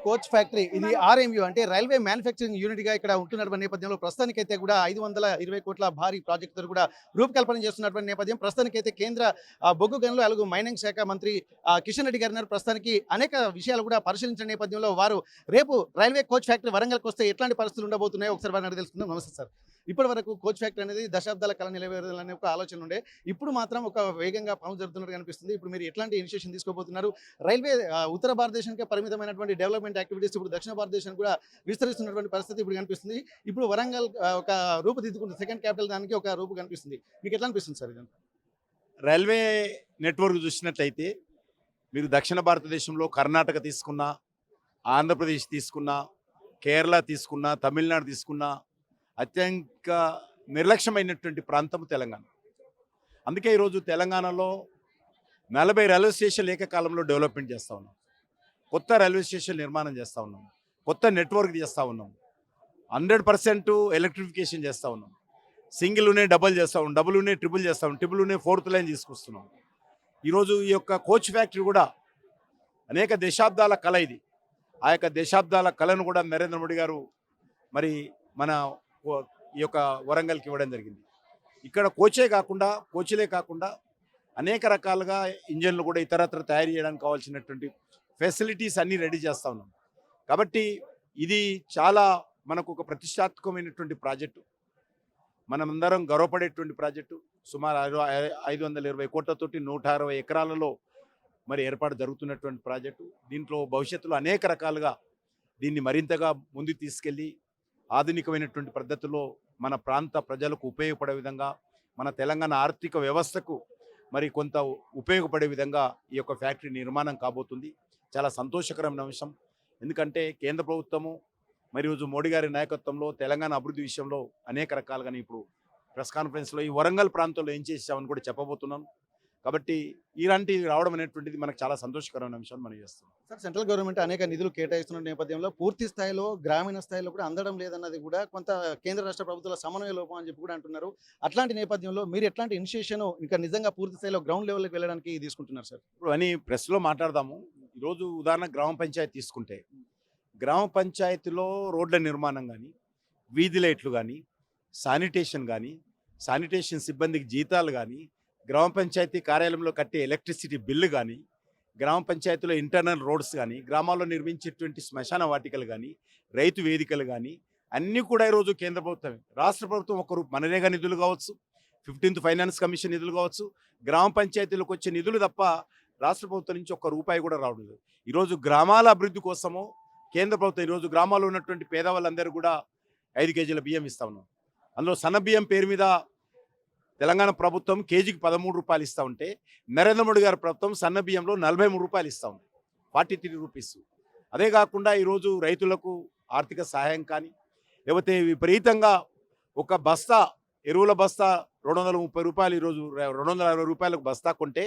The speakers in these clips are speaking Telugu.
కోచ్ ఫ్యాక్టరీ ఇది ఆర్ఎంయు అంటే రైల్వే మ్యానుఫ్యాక్చరింగ్ యూనిట్ గా ఇక్కడ ఉంటున్నటువంటి నేపథ్యంలో ప్రస్తుతానికైతే కూడా 520 కోట్ల భారీ ప్రాజెక్టుతో కూడా రూపకల్పన చేస్తున్నటువంటి నేపథ్యం. ప్రస్తుతానికైతే కేంద్ర బొగ్గు గనులు అలాగే మైనింగ్ శాఖ మంత్రి కిషన్ రెడ్డి గారు ప్రస్తుతానికి అనేక విషయాలు కూడా పరిశీలించిన నేపథ్యంలో వారు రేపు రైల్వే కోచ్ ఫ్యాక్టరీ వరంగల్కి వస్తే ఎట్లాంటి పరిస్థితులు ఉండబోతున్నాయో ఒకసారి వారిని అడిగి తెలుసుకుందాం. నమస్తే సార్. ఇప్పటి వరకు కోచ్ ఫ్యాక్టరీ అనేది దశాబ్దాల కళ నిలవేరాలనే ఒక ఆలోచన ఉండే, ఇప్పుడు మాత్రం ఒక వేగంగా పనులు జరుగుతున్నట్టు కనిపిస్తుంది. ఇప్పుడు మీరు ఎట్లాంటి ఇనిషియేషన్ తీసుకోబోతున్నారు? రైల్వే ఉత్తర భారతదేశానికి పరిమితమైనటువంటి డెవలప్మెంట్ యాక్టివిటీస్ ఇప్పుడు దక్షిణ భారతదేశానికి కూడా విస్తరిస్తున్నటువంటి పరిస్థితి ఇప్పుడు కనిపిస్తుంది. ఇప్పుడు వరంగల్ ఒక రూపుదిద్దుకుంటుంది, సెకండ్ క్యాపిటల్ దానికి ఒక రూపు కనిపిస్తుంది. మీకు ఎట్లా అనిపిస్తుంది సార్ ఇదంతా? రైల్వే నెట్వర్క్ చూసినట్లయితే మీరు దక్షిణ భారతదేశంలో కర్ణాటక తీసుకున్నా, ఆంధ్రప్రదేశ్ తీసుకున్నా, కేరళ తీసుకున్నా, తమిళనాడు తీసుకున్నా అత్యంత నిర్లక్ష్యమైనటువంటి ప్రాంతం తెలంగాణ. అందుకే ఈరోజు తెలంగాణలో 40 రైల్వే స్టేషన్లు ఏకకాలంలో డెవలప్మెంట్ చేస్తూ ఉన్నాం, కొత్త రైల్వే స్టేషన్ నిర్మాణం చేస్తూ ఉన్నాం, కొత్త నెట్వర్క్ చేస్తూ ఉన్నాం, 100% ఎలక్ట్రిఫికేషన్ చేస్తూ ఉన్నాం, సింగిల్ ఉనే డబుల్ చేస్తూ ఉన్నాం, డబుల్ ఉనే ట్రిపుల్ చేస్తూ ఉన్నాం, ట్రిపుల్ ఉనే 4th లైన్ తీసుకొస్తున్నాం. ఈరోజు ఈ యొక్క కోచ్ ఫ్యాక్టరీ కూడా అనేక దశాబ్దాల కళ ఇది. ఆ యొక్క దశాబ్దాల కళను కూడా నరేంద్ర మోడీ గారు మరి మన ఈ యొక్క వరంగల్కి ఇవ్వడం జరిగింది. ఇక్కడ కోచ్లే కాకుండా అనేక రకాలుగా ఇంజన్లు కూడా ఇతరత్ర తయారు చేయడానికి కావాల్సినటువంటి ఫెసిలిటీస్ అన్నీ రెడీ చేస్తూ ఉన్నాం. కాబట్టి ఇది చాలా మనకు ఒక ప్రతిష్టాత్మకమైనటువంటి ప్రాజెక్టు, మనమందరం గర్వపడేటువంటి ప్రాజెక్టు. సుమారు 520 కోట్లతోటి 160 ఎకరాలలో మరి ఏర్పాటు జరుగుతున్నటువంటి ప్రాజెక్టు. దీంట్లో భవిష్యత్తులో అనేక రకాలుగా దీన్ని మరింతగా ముందుకు తీసుకెళ్ళి ఆధునికమైనటువంటి పద్ధతిలో మన ప్రాంత ప్రజలకు ఉపయోగపడే విధంగా, మన తెలంగాణ ఆర్థిక వ్యవస్థకు మరి కొంత ఉపయోగపడే విధంగా ఈ యొక్క ఫ్యాక్టరీ నిర్మాణం కాబోతుంది. చాలా సంతోషకరమైన అంశం. ఎందుకంటే కేంద్ర ప్రభుత్వము మరి రోజు మోడీ గారి నాయకత్వంలో తెలంగాణ అభివృద్ధి విషయంలో అనేక రకాలుగా ఇప్పుడు ప్రెస్ కాన్ఫరెన్స్లో ఈ వరంగల్ ప్రాంతంలో ఏం చేసామని కూడా చెప్పబోతున్నాను. కాబట్టి ఇలాంటివి రావడం అనేటువంటిది మనకు చాలా సంతోషకరమైన అంశాన్ని మనం చేస్తాం. సార్, సెంట్రల్ గవర్నమెంట్ అనేక నిధులు కేటాయిస్తున్న నేపథ్యంలో పూర్తి స్థాయిలో గ్రామీణ స్థాయిలో కూడా అందడం లేదన్నది కూడా కొంత కేంద్ర రాష్ట్ర ప్రభుత్వాల సమన్వయ లోపం అని చెప్పి కూడా అంటున్నారు. అట్లాంటి నేపథ్యంలో మీరు ఎట్లాంటి ఇనిషియేషన్ ఇంకా నిజంగా పూర్తి స్థాయిలో గ్రౌండ్ లెవెల్కి వెళ్ళడానికి తీసుకుంటున్నారు సార్? ఇప్పుడు అని ప్రెస్లో మాట్లాడదాము. ఈరోజు ఉదాహరణ గ్రామ పంచాయతీ తీసుకుంటే, గ్రామ పంచాయతీలో రోడ్ల నిర్మాణం కానీ, వీధి లైట్లు కానీ, శానిటేషన్ కానీ, శానిటేషన్ సిబ్బందికి జీతాలు కానీ, గ్రామ పంచాయతీ కార్యాలయంలో కట్టే ఎలక్ట్రిసిటీ బిల్లు కానీ, గ్రామ పంచాయతీలో ఇంటర్నల్ రోడ్స్ కానీ, గ్రామాల్లో నిర్మించేటువంటి శ్మశాన వాటికలు కానీ, రైతు వేదికలు కానీ అన్నీ కూడా ఈరోజు కేంద్ర ప్రభుత్వమే. రాష్ట్ర ప్రభుత్వం ఒకరు మనరేగా నిధులు కావచ్చు, 15th ఫైనాన్స్ కమిషన్ నిధులు కావచ్చు, గ్రామ పంచాయతీలకు వచ్చే నిధులు తప్ప రాష్ట్ర ప్రభుత్వం నుంచి ఒక్క రూపాయి కూడా రావడం లేదు. ఈరోజు గ్రామాల అభివృద్ధి కోసము కేంద్ర ప్రభుత్వం ఈరోజు గ్రామాల్లో ఉన్నటువంటి పేదవాళ్ళందరూ కూడా 5 కేజీల బియ్యం ఇస్తా ఉన్నాం. అందులో సన్న బియ్యం పేరు మీద తెలంగాణ ప్రభుత్వం కేజీకి 13 రూపాయలు ఇస్తూ ఉంటే, నరేంద్ర మోడీ గారి ప్రభుత్వం సన్న బియ్యంలో 43 రూపాయలు ఇస్తూ ఉంది, 43 రూపీస్. అదే కాకుండా ఈరోజు రైతులకు ఆర్థిక సహాయం కానీ, లేకపోతే విపరీతంగా ఒక బస్తా ఎరువుల బస్తా 230 రూపాయలు, ఈరోజు 260 రూపాయలకు బస్తా కొంటే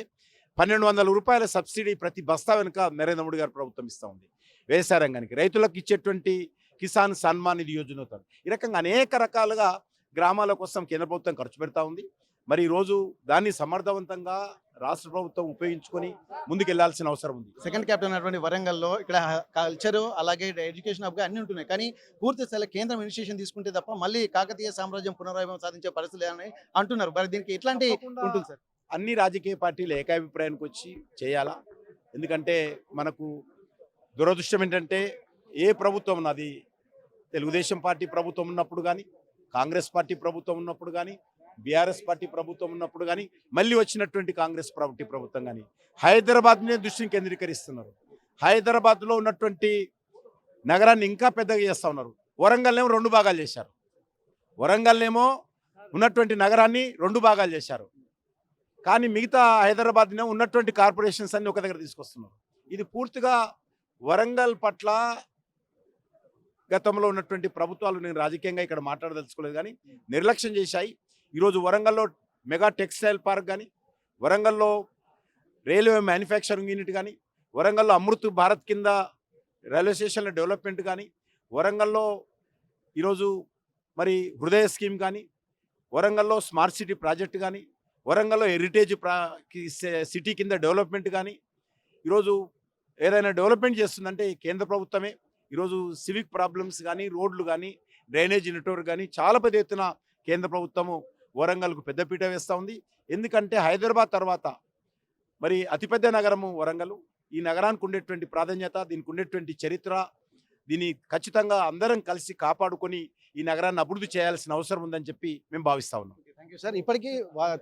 1200 రూపాయల సబ్సిడీ ప్రతి బస్తా వెనుక నరేంద్ర మోడీ గారి ప్రభుత్వం ఇస్తూ ఉంది. వ్యవసాయ రంగానికి రైతులకు ఇచ్చేటువంటి కిసాన్ సన్మాన్ నిధి యోజన, ఈ రకంగా అనేక రకాలుగా గ్రామాల కోసం కేంద్ర ప్రభుత్వం ఖర్చు పెడతా ఉంది. మరి ఈరోజు దాన్ని సమర్థవంతంగా రాష్ట్ర ప్రభుత్వం ఉపయోగించుకొని ముందుకెళ్లాల్సిన అవసరం ఉంది. సెకండ్ క్యాపిటల్ అయినటువంటి వరంగల్లో ఇక్కడ కల్చర్ అలాగే ఎడ్యుకేషన్ హబ్గా అన్ని ఉంటున్నాయి, కానీ పూర్తి స్థాయిలో కేంద్రం ఇనిషియేషన్ తీసుకుంటే తప్ప మళ్ళీ కాకతీయ సామ్రాజ్యం పునరావైభవం సాధించే పరిస్థితులు అని అంటున్నారు. మరి దీనికి ఎట్లాంటి ఉంటుంది సార్? అన్ని రాజకీయ పార్టీలు ఏకాభిప్రాయానికి వచ్చి చేయాలా. ఎందుకంటే మనకు దురదృష్టం ఏంటంటే, ఏ ప్రభుత్వం ఉన్నది, తెలుగుదేశం పార్టీ ప్రభుత్వం ఉన్నప్పుడు కానీ, కాంగ్రెస్ పార్టీ ప్రభుత్వం ఉన్నప్పుడు కానీ, బీఆర్ఎస్ పార్టీ ప్రభుత్వం ఉన్నప్పుడు కానీ, మళ్ళీ వచ్చినటువంటి కాంగ్రెస్ పార్టీ ప్రభుత్వం కానీ హైదరాబాద్నే దృష్టిని కేంద్రీకరిస్తున్నారు. హైదరాబాద్లో ఉన్నటువంటి నగరాన్ని ఇంకా పెద్దగా చేస్తూ ఉన్నారు. వరంగల్నేమో 2 భాగాలు చేశారు. వరంగల్నేమో ఉన్నటువంటి నగరాన్ని 2 భాగాలు చేశారు. కానీ మిగతా హైదరాబాద్నే ఉన్నటువంటి కార్పొరేషన్స్ అన్ని ఒక దగ్గర తీసుకొస్తున్నారు. ఇది పూర్తిగా వరంగల్ పట్ల గతంలో ఉన్నటువంటి ప్రభుత్వాలు, నేను రాజకీయంగా ఇక్కడ మాట్లాడదలుచుకోలేదు కానీ, నిర్లక్ష్యం చేశాయి. ఈరోజు వరంగల్లో మెగా టెక్స్టైల్ పార్క్ కానీ, వరంగల్లో రైల్వే మ్యానుఫ్యాక్చరింగ్ యూనిట్ కానీ, వరంగల్లో అమృత్ భారత్ కింద రైల్వే స్టేషన్ల డెవలప్మెంట్ కానీ, వరంగల్లో ఈరోజు మరి హృదయ స్కీమ్ కానీ, వరంగల్లో స్మార్ట్ సిటీ ప్రాజెక్ట్ కానీ, వరంగల్లో హెరిటేజ్ సిటీ కింద డెవలప్మెంట్ కానీ, ఈరోజు ఏదైనా డెవలప్మెంట్ చేస్తుందంటే కేంద్ర ప్రభుత్వమే. ఈరోజు సివిక్ ప్రాబ్లమ్స్ కానీ, రోడ్లు కానీ, డ్రైనేజ్ నెట్వర్క్ కానీ చాలా పెద్ద ఎత్తున కేంద్ర ప్రభుత్వము వరంగల్కు పెద్దపీట వేస్తూ ఉంది. ఎందుకంటే హైదరాబాద్ తర్వాత మరి అతిపెద్ద నగరము వరంగల్. ఈ నగరానికి ఉండేటువంటి ప్రాధాన్యత, దీనికి ఉండేటువంటి చరిత్ర, దీన్ని ఖచ్చితంగా అందరం కలిసి కాపాడుకొని ఈ నగరాన్ని అభివృద్ధి చేయాల్సిన అవసరం ఉందని చెప్పి మేము భావిస్తా ఉన్నాం. Thank you sir. ఇప్పటికీ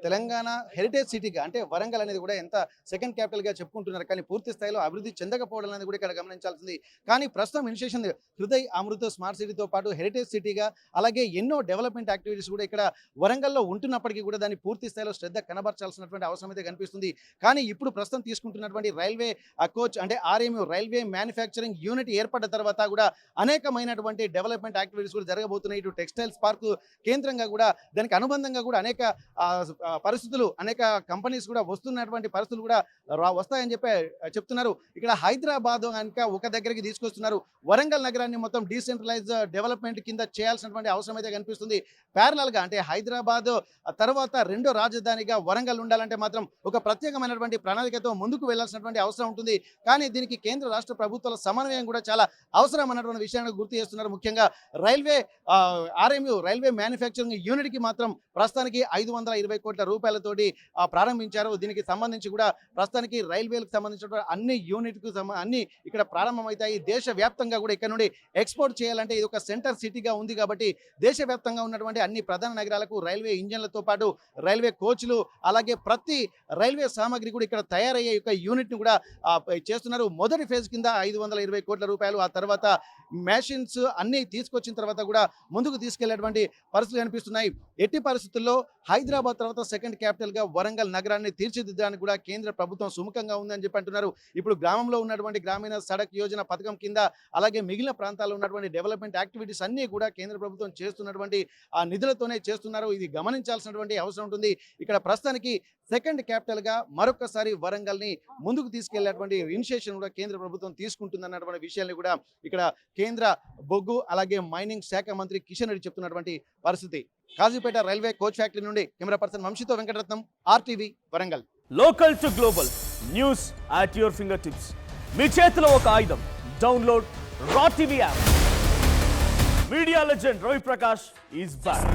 తెలంగాణ హెరిటేజ్ సిటీగా అంటే వరంగల్ అనేది కూడా ఎంత సెకండ్ క్యాపిటల్గా చెప్పుకుంటున్నారు, కానీ పూర్తి స్థాయిలో అభివృద్ధి చెందకపోవడం అనేది కూడా ఇక్కడ గమనించాల్సింది. కానీ ప్రస్తుతం ఇనిషియేషన్ హృదయ్ అమృత స్మార్ట్ సిటీతో పాటు హెరిటేజ్ సిటీగా అలాగే ఎన్నో డెవలప్మెంట్ యాక్టివిటీస్ కూడా ఇక్కడ వరంగల్లో ఉంటున్నప్పటికీ కూడా దాన్ని పూర్తి స్థాయిలో శ్రద్ధ కనబర్చాల్సినటువంటి అవసరం అయితే కనిపిస్తుంది. కానీ ఇప్పుడు ప్రస్తుతం తీసుకుంటున్నటువంటి రైల్వే కోచ్ అంటే ఆర్ఎంయు రైల్వే మ్యానుఫ్యాక్చరింగ్ యూనిట్ ఏర్పడ్డ తర్వాత కూడా అనేకమైనటువంటి డెవలప్మెంట్ యాక్టివిటీస్ కూడా జరగబోతున్నాయి. ఇటు టెక్స్టైల్స్ పార్క్ కేంద్రంగా కూడా దానికి అనుబంధంగా కూడా అనేక పరిస్థితులు, అనేక కంపెనీస్ కూడా వస్తున్నటువంటి పరిస్థితులు కూడా వస్తాయని చెప్తున్నారు. ఇక్కడ హైదరాబాద్ కనుక ఒక దగ్గరికి తీసుకొస్తున్నారు. వరంగల్ నగరాన్ని మొత్తం డీసెంట్రలైజ్ డెవలప్మెంట్ కింద చేయాల్సినటువంటి అవసరం అయితే కనిపిస్తుంది. ప్యారలల్ గా అంటే హైదరాబాద్ తర్వాత రెండో రాజధానిగా వరంగల్ ఉండాలంటే మాత్రం ఒక ప్రత్యేకమైనటువంటి ప్రణాళికతో ముందుకు వెళ్లాల్సినటువంటి అవసరం ఉంటుంది. కానీ దీనికి కేంద్ర రాష్ట్ర ప్రభుత్వాల సమన్వయం కూడా చాలా అవసరం అన్నటువంటి విషయాన్ని గుర్తు చేస్తున్నారు. ముఖ్యంగా railway RMU railway manufacturing unit కి మాత్రం ప్రస్తుతానికి 520 కోట్ల రూపాయలతోటి ప్రారంభించారు. దీనికి సంబంధించి కూడా ప్రస్తుతానికి రైల్వేలకు సంబంధించిన అన్ని యూనిట్కు అన్ని ఇక్కడ ప్రారంభమవుతాయి. దేశవ్యాప్తంగా కూడా ఇక్కడ నుండి ఎక్స్పోర్ట్ చేయాలంటే ఇది ఒక సెంటర్ సిటీగా ఉంది కాబట్టి దేశవ్యాప్తంగా ఉన్నటువంటి అన్ని ప్రధాన నగరాలకు రైల్వే ఇంజన్లతో పాటు రైల్వే కోచ్లు అలాగే ప్రతి రైల్వే సామాగ్రి కూడా ఇక్కడ తయారయ్యే యొక్క యూనిట్ని కూడా చేస్తున్నారు. మొదటి ఫేజ్ కింద 520 కోట్ల రూపాయలు, ఆ తర్వాత మెషిన్స్ అన్ని తీసుకొచ్చిన తర్వాత కూడా ముందుకు తీసుకెళ్లేటువంటి పరిస్థితులు కనిపిస్తున్నాయి. ఎట్టి పరిస్థితుల్లో హైదరాబాద్ తర్వాత సెకండ్ క్యాపిటల్ గా వరంగల్ నగరాన్ని తీర్చిదిద్దడానికి కూడా కేంద్ర ప్రభుత్వం సుముఖంగా ఉందని చెప్పి అంటున్నారు. ఇప్పుడు గ్రామంలో ఉన్నటువంటి గ్రామీణ సడక్ యోజన పథకం కింద అలాగే మిగిలిన ప్రాంతాల్లో ఉన్నటువంటి డెవలప్మెంట్ యాక్టివిటీస్ అన్ని కూడా కేంద్ర ప్రభుత్వం చేస్తున్నటువంటి ఆ నిధులతోనే చేస్తున్నారు. ఇది గమనించాల్సినటువంటి అవసరం ఉంటుంది. ఇక్కడ ప్రస్తుతానికి సెకండ్ క్యాపిటల్ గా మరొకసారి వరంగల్ ని ముందుకు తీసుకెళ్లేటువంటి ఇనిషియేషన్ కూడా కేంద్ర ప్రభుత్వం తీసుకుంటుందన్నటువంటి విషయాన్ని కూడా ఇక్కడ కేంద్ర బొగ్గు అలాగే మైనింగ్ శాఖ మంత్రి కిషన్ రెడ్డి చెప్తున్నటువంటి పరిస్థితి. కాజీపేట రైల్వే కోచ్ ఫ్యాక్టరీ నుండి కెమెరా పర్సన్ వంశీతో Venkataratnam, RTV Warangal. Local to global news at your finger tips. మీ చేతిలో ఒక ఆయుధం. Download raw TV app. Media legend Ravi Prakash is back.